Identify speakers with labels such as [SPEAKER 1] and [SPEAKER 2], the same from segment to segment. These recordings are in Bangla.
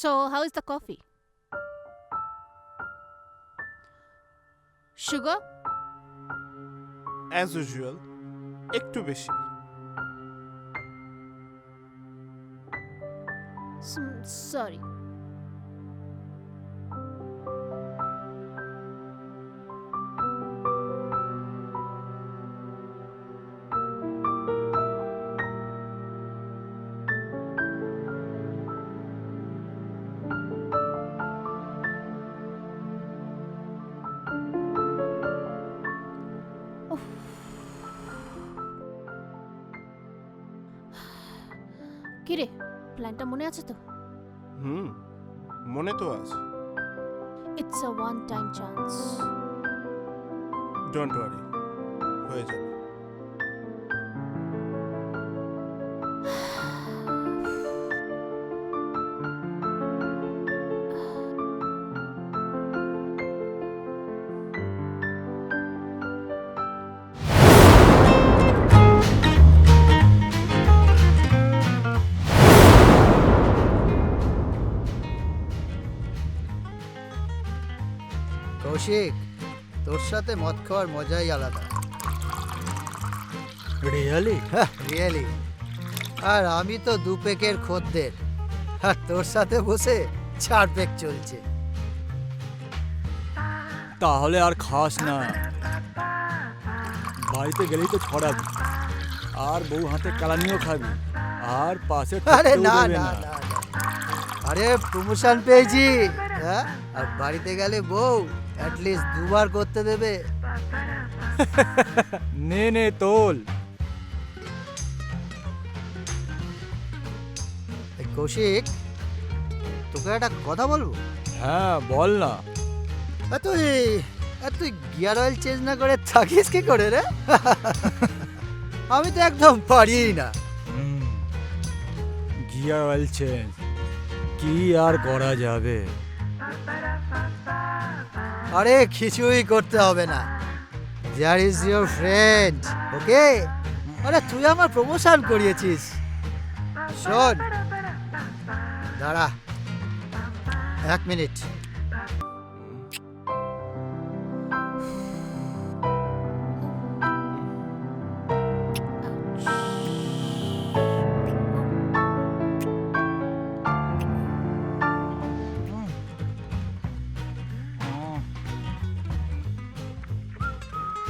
[SPEAKER 1] So, how is the coffee? Sugar?
[SPEAKER 2] As usual, একটু বেশি।
[SPEAKER 1] Sorry. কিরে, প্ল্যানটা মনে আছে তো?
[SPEAKER 2] মনে তো আছে।
[SPEAKER 1] It's a one-time chance.
[SPEAKER 2] Don't worry, হয়ে যাবে।
[SPEAKER 3] কৌশিক, তোর সাথে মদ খাওয়ার মজাই আলাদা।
[SPEAKER 4] রিয়েলি?
[SPEAKER 3] রিয়েলি। আর আমি তো দু পেকের খদ্দের, আর তোর সাথে বসে 4 পেক চলছে।
[SPEAKER 4] তাহলে আর খাস না, বাড়িতে গেলেই তো ছড়াবি, আর বউ হাতে কালানিও খাবি, আর পাশে
[SPEAKER 3] আরে
[SPEAKER 4] ঠকতেও
[SPEAKER 3] না
[SPEAKER 4] দেবে
[SPEAKER 3] না না, আরে প্রমোশন পেয়েছি, হ্যাঁ, আর বাড়িতে গেলে বউ অ্যাটলিস্ট 2 বার করতে দেবে।
[SPEAKER 4] নে নে তোল।
[SPEAKER 3] এই কৌশিক, তোকে একটা কথা বলবো।
[SPEAKER 4] হ্যাঁ বল না।
[SPEAKER 3] তুই গিয়ার অয়েল চেঞ্জ না করে থাকিস কি করে রে? আমি তো একদম পারিই না।
[SPEAKER 4] গিয়ার অয়েল চেঞ্জ কি আর করা যাবে?
[SPEAKER 3] আরে কিছুই করতে হবে না, দেয়ার ইজ ইউর ফ্রেন্ড, ওকে? আরে তুই আমার প্রমোশন করিয়েছিস। শোন, দাঁড়া 1 মিনিট।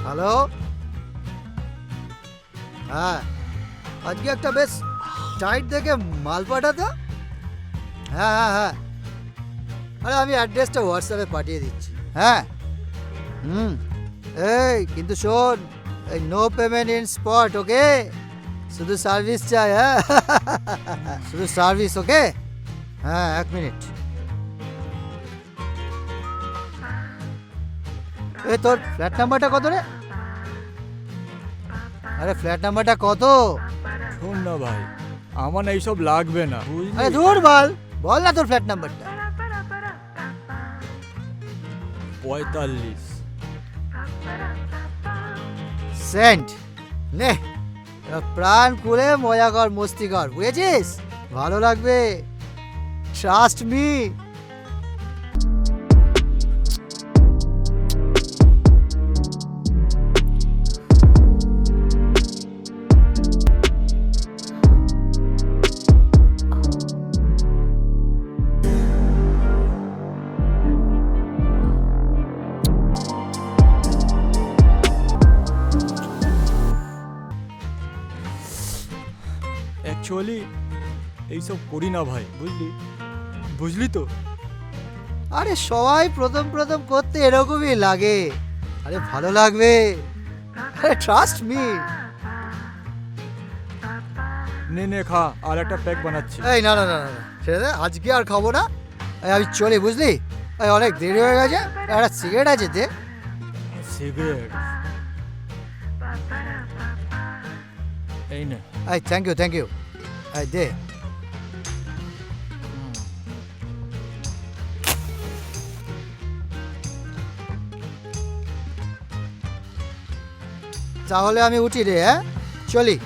[SPEAKER 3] হ্যালো, হ্যাঁ, আজকে একটা বেশ টাইট দেখে মাল পাঠাতো। হ্যাঁ হ্যাঁ হ্যাঁ, আরে আমি অ্যাড্রেসটা হোয়াটসঅ্যাপে পাঠিয়ে দিচ্ছি। হ্যাঁ, এই কিন্তু শোন, এই নো পেমেন্ট ইন স্পট, ওকে? শুধু সার্ভিস চাই, হ্যাঁ, শুধু সার্ভিস, ওকে? হ্যাঁ 1 মিনিট। এই তোর ফ্ল্যাট নাম্বারটা কত রে? আরে ফ্ল্যাট নাম্বারটা কত?
[SPEAKER 4] শোন না ভাই, আমার না এইসব লাগবে না, বুঝলি?
[SPEAKER 3] আরে দূর বল না তোর ফ্ল্যাট নাম্বারটা।
[SPEAKER 4] 45
[SPEAKER 3] সেন্ট নে, প্রাণ খুলে মজা কর, মস্তি কর, বুঝেছিস? ভালো লাগবে, ট্রাস্ট মি।
[SPEAKER 4] অ্যাকচুয়ালি এইসব করি না ভাই, বুঝলি তো?
[SPEAKER 3] আরে সবাই প্রথম প্রথম করতে এরকমই লাগে, আরে ভালো লাগবে, আরে ট্রাস্ট মি।
[SPEAKER 4] নে নে খা, আর একটা প্যাক বানাচ্ছি।
[SPEAKER 3] এই না না না না, ছেড়ে দে, আজকে আর খাবো না। আমি চলি, বুঝলি? অনেক দেরি হয়ে গেছে, একটা সিগারেট আছে দে।
[SPEAKER 4] সিগারেট? এই না।
[SPEAKER 3] থ্যাংক ইউ, দে। তাহলে আমি উঠি রে, হ্যাঁ, চলি।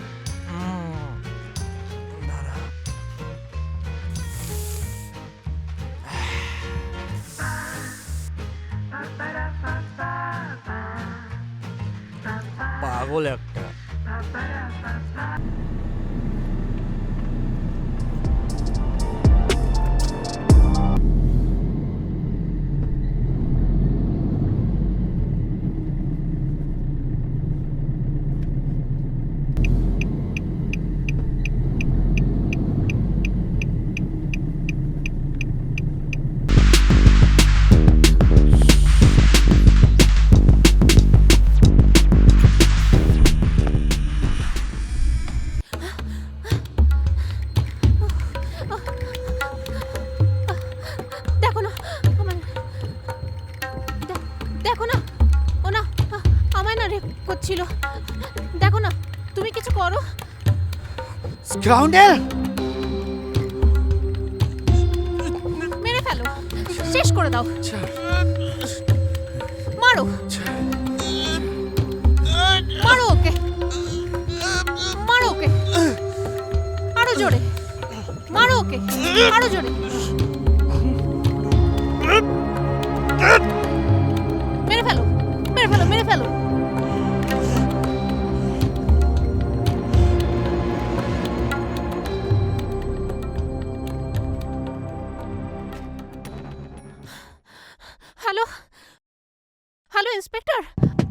[SPEAKER 4] পাগল একটা।
[SPEAKER 1] দেখো না আমায়, দেখো না ও না আমায় না রেপ করছিল। দেখো না, তুমি কিছু করো।
[SPEAKER 3] স্কাউন্ডেল!
[SPEAKER 1] মেরে ফেলো, শেষ করে দাও, মারো মারো ওকে, মারো ওকে, আরো জোরে মারো ওকে, আরো জোরে। মেরে ফেলো, মেরে ফেলো, মেরে ফেলো। হ্যালো হ্যালো ইন্সপেক্টর,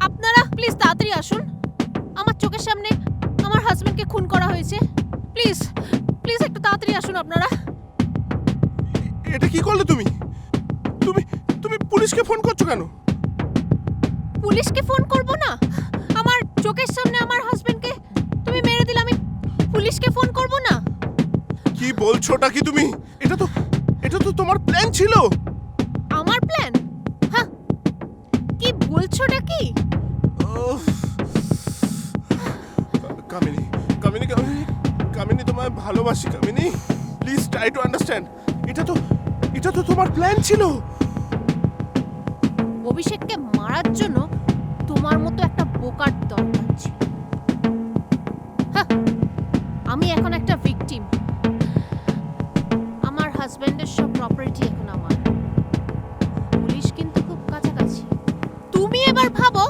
[SPEAKER 1] আপনারা প্লিজ তাড়াতাড়ি আসুন। আমার চোখের সামনে আমার হাজবেন্ডকে খুন করা হয়েছে। প্লিজ প্লিজ একটু তাড়াতাড়ি আসুন আপনারা।
[SPEAKER 2] এটা কি করলে তুমি? তুমি তুমি পুলিশকে ফোন করছো কেন?
[SPEAKER 1] পুলিশকে ফোন করব না? আমার চোখের সামনে আমার হাজবেন্ডকে তুমি মেরে দিলে আমি পুলিশকে ফোন করব না?
[SPEAKER 2] কি বলছোটা কি তুমি? এটা তো তোমার প্ল্যান ছিল।
[SPEAKER 1] আমার প্ল্যান? হ্যাঁ, কি বলছোটা কি?
[SPEAKER 2] উফ। কামিনী কামিনী কামিনী কামিনী, তোমায় ভালোবাসি Kamini. Please try to understand. এটা তো তোমার প্ল্যান ছিল।
[SPEAKER 1] অভিষেককে মারার জন্য তোমার মতো একটা বোকার দরকার ছিল। হ্যাঁ, আমি এখন একটা ভিকটিম। আমার হাজবেন্ডের সব প্রপার্টি এখন আমার। পুলিশ কিন্তু খুব কাছাকাছি। তুমি এবার ভাবো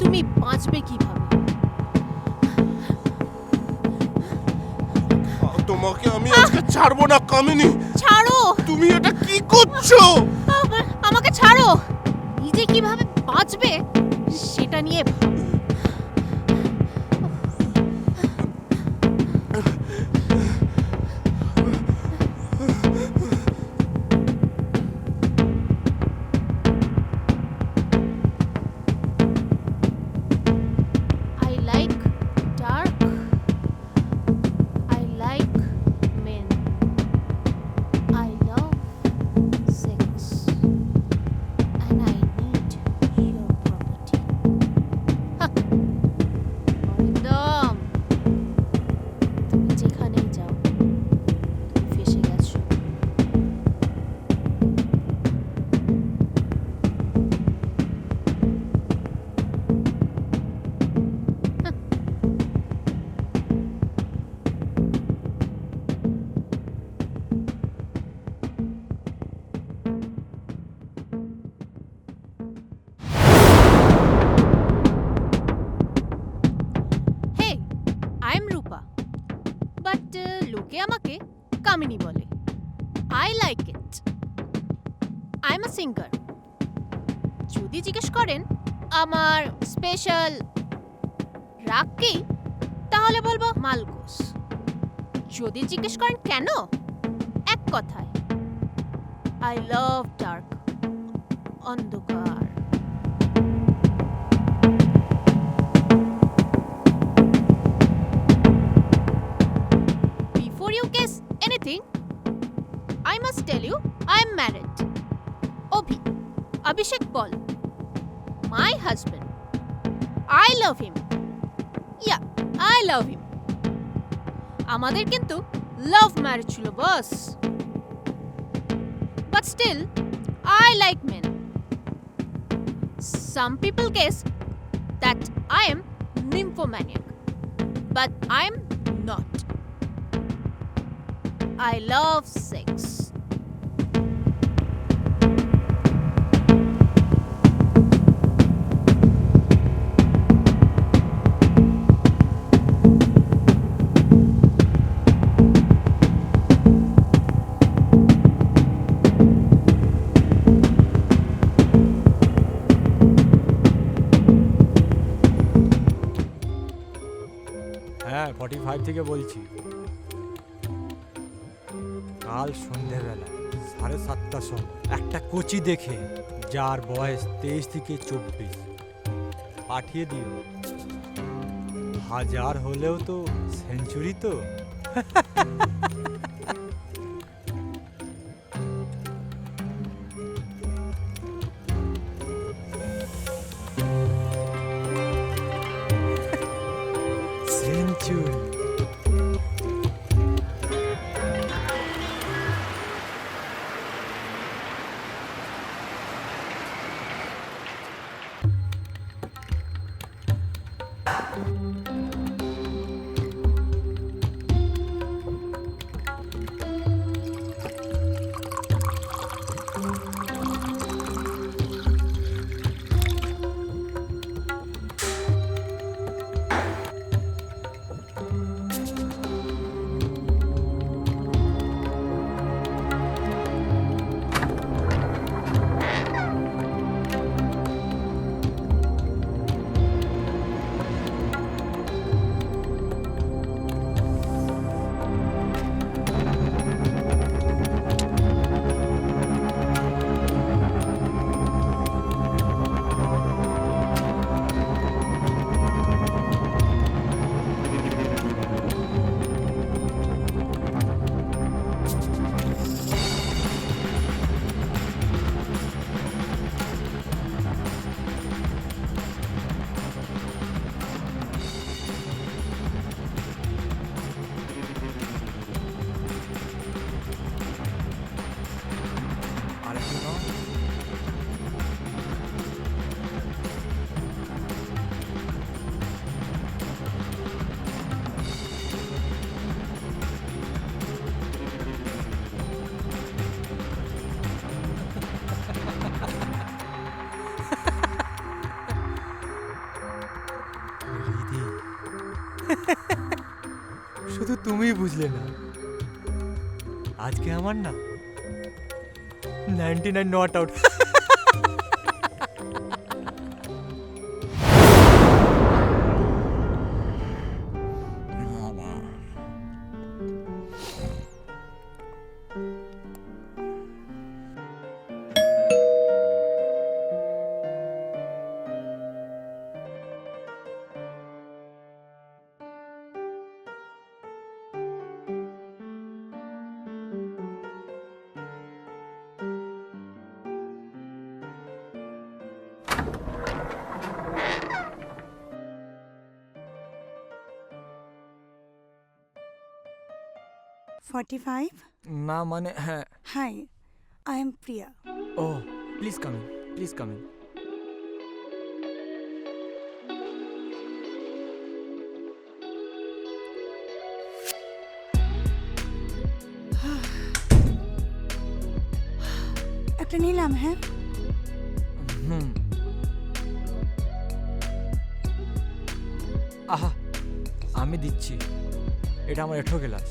[SPEAKER 1] তুমি বাঁচবে কিভাবে।
[SPEAKER 2] তোমাকে আমি আজকে ছাড়বো না কামিনী।
[SPEAKER 1] ছাড়ো,
[SPEAKER 2] তুমি এটা কি করছো?
[SPEAKER 1] আমাকে ছাড়ো। নিজে কিভাবে বাঁচবে সেটা নিয়ে ভাবো। I like dark. I like men. I love sex. And I need your property. Ha! Arindam, তুমি যেখানেই যাও তুমি ফেঁসে গেছো। Hey, I'm Rupa. But লোকে আমাকে কামিনী বলে। I like it. I'm a singer. যদি জিজ্ঞেস করেন আমার স্পেশাল রাগ কি, তাহলে বলবো মালগোস। যদি জিজ্ঞেস করেন কেন, এক কথায় I love dark. অন্ধকার। Before you guess anything, I must tell you I'm married. Abhishek Paul, my husband. I love him. Yeah, I love him. আমাদের কিন্তু লাভ ম্যারেজ ছিল বস। But still, I like men. Some people guess that I am nymphomaniac, but I'm not. I love sex.
[SPEAKER 4] হ্যাঁ 45 থেকে বলছি। কাল সন্ধেবেলা 7:30টার সময় একটা কোচি দেখে যার বয়স 23 থেকে 24 পাঠিয়ে দিও। 1000 হলেও তো সেঞ্চুরি তো। সেঞ্চুরি। আরেকটু নাও। রিধি, শুধু তুমিই বুঝলে না, আজকে আমার না 99 নট আউট।
[SPEAKER 5] $45?
[SPEAKER 4] না মানে হ্যাঁ।
[SPEAKER 5] Hi, I am Priya.
[SPEAKER 4] ও please come in, please come in.
[SPEAKER 5] একটা নিলাম, হ্যাঁ?
[SPEAKER 4] হুম। আহা, আমি দিচ্ছি, এটা আমার 8 গ্লাস।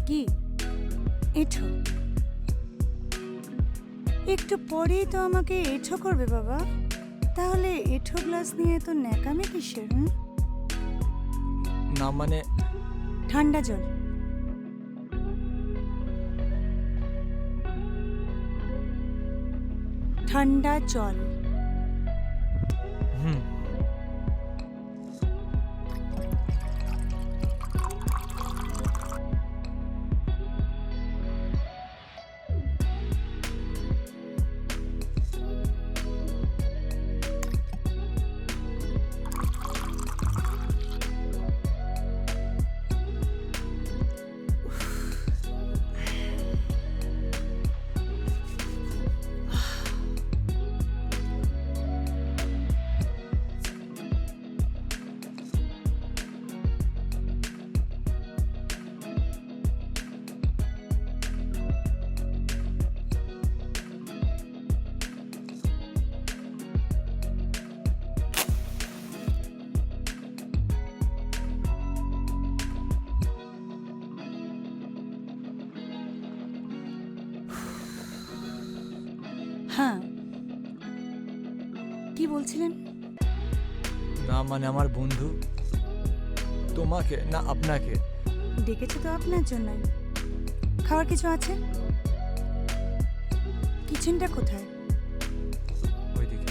[SPEAKER 5] কি এঠো? একটু পরেই তো আমাকে এঠো করবে বাবা। তাহলে এঠো গ্লাস নিয়ে তো ন্যাকামি কিসের?
[SPEAKER 4] না মানে
[SPEAKER 5] ঠান্ডা জল। ঠান্ডা জল।
[SPEAKER 4] হুম।
[SPEAKER 5] হ্যাঁ, কি বলছিলেন?
[SPEAKER 4] না মানে আমার বন্ধু তোমাকে না আপনাকে।
[SPEAKER 5] ডেকেছে তো আপনার জন্যই। খাওয়ার কিছু আছে? কিচেনটা কোথায়?
[SPEAKER 4] ওইদিকে।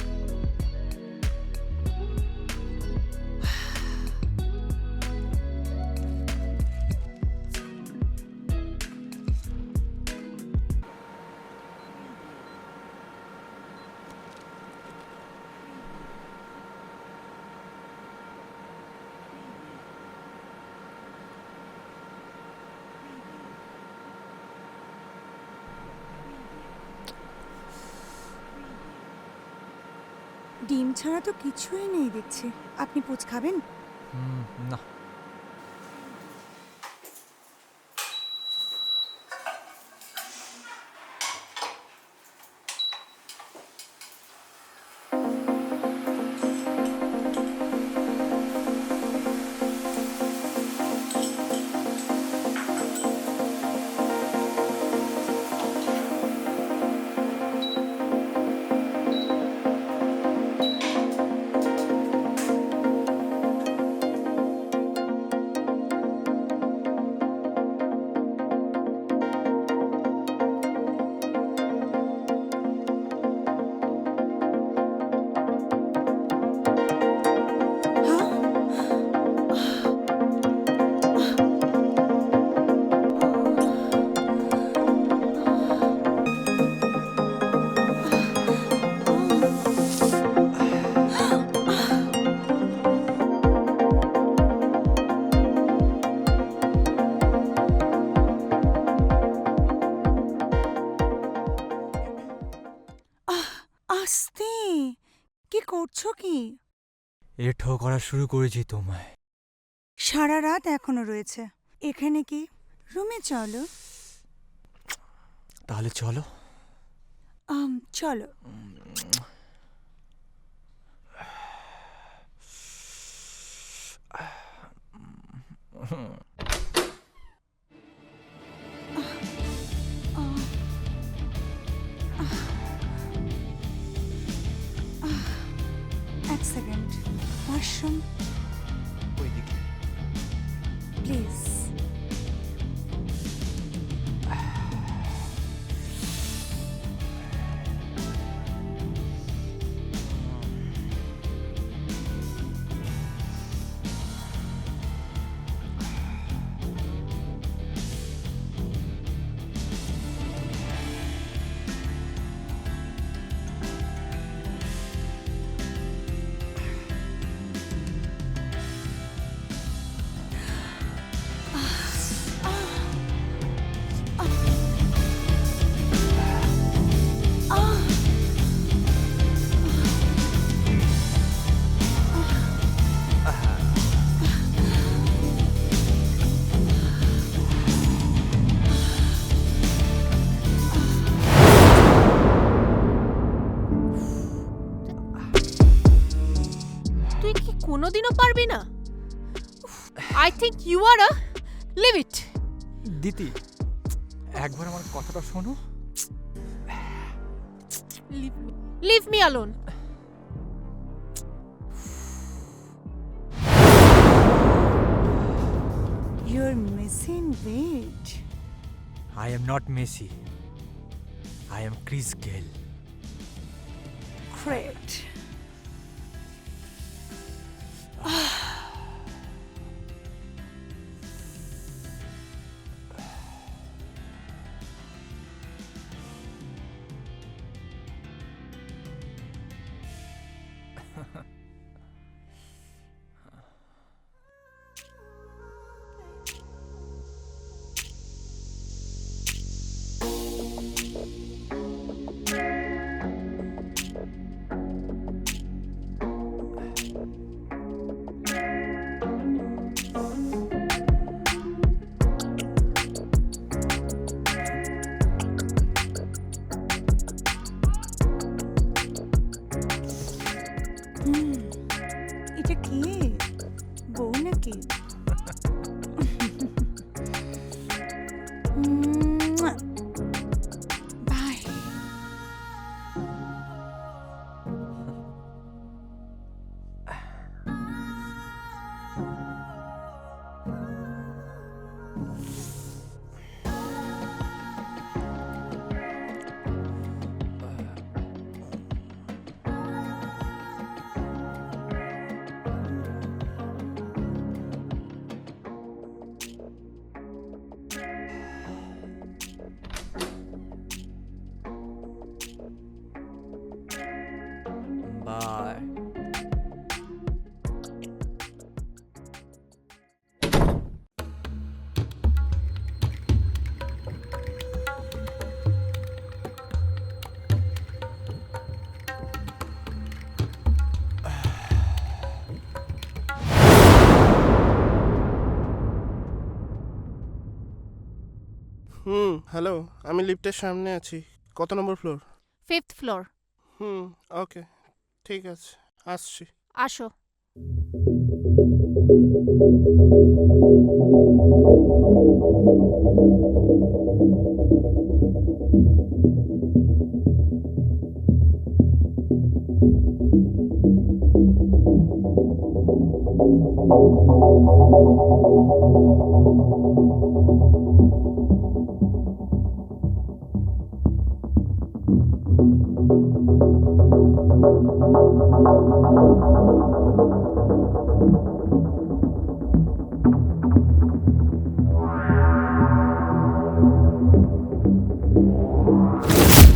[SPEAKER 5] ডিম ছাড়া তো কিছুই নেই দেখছি। আপনি পোচ খাবেন?
[SPEAKER 4] না।
[SPEAKER 5] আস্তে, কি করছো কি?
[SPEAKER 4] এঠো করা শুরু করেছি তোমায়।
[SPEAKER 5] সারা রাত এখনো রয়েছে। এখানে কি? রুমে চলো।
[SPEAKER 4] তাহলে চলো।
[SPEAKER 5] চলো। এক সেকেন্ড, ওয়াশরুম
[SPEAKER 4] ওইদিকে।
[SPEAKER 5] প্লিজ।
[SPEAKER 1] তুই কি কোনোদিনও পারবি না? I think you are a leave it.
[SPEAKER 4] দিতি একবার আমার কথাটা শোনো।
[SPEAKER 1] Leave me alone.
[SPEAKER 5] You're missing weight.
[SPEAKER 4] I am not Messi. I am Chris Gale.
[SPEAKER 5] Great.
[SPEAKER 2] Hello, আমি লিফটের সামনে আছি। কত নম্বর ফ্লোর?
[SPEAKER 1] 5th floor.
[SPEAKER 2] ওকে, ঠিক আছে, আসছি।
[SPEAKER 1] আসো।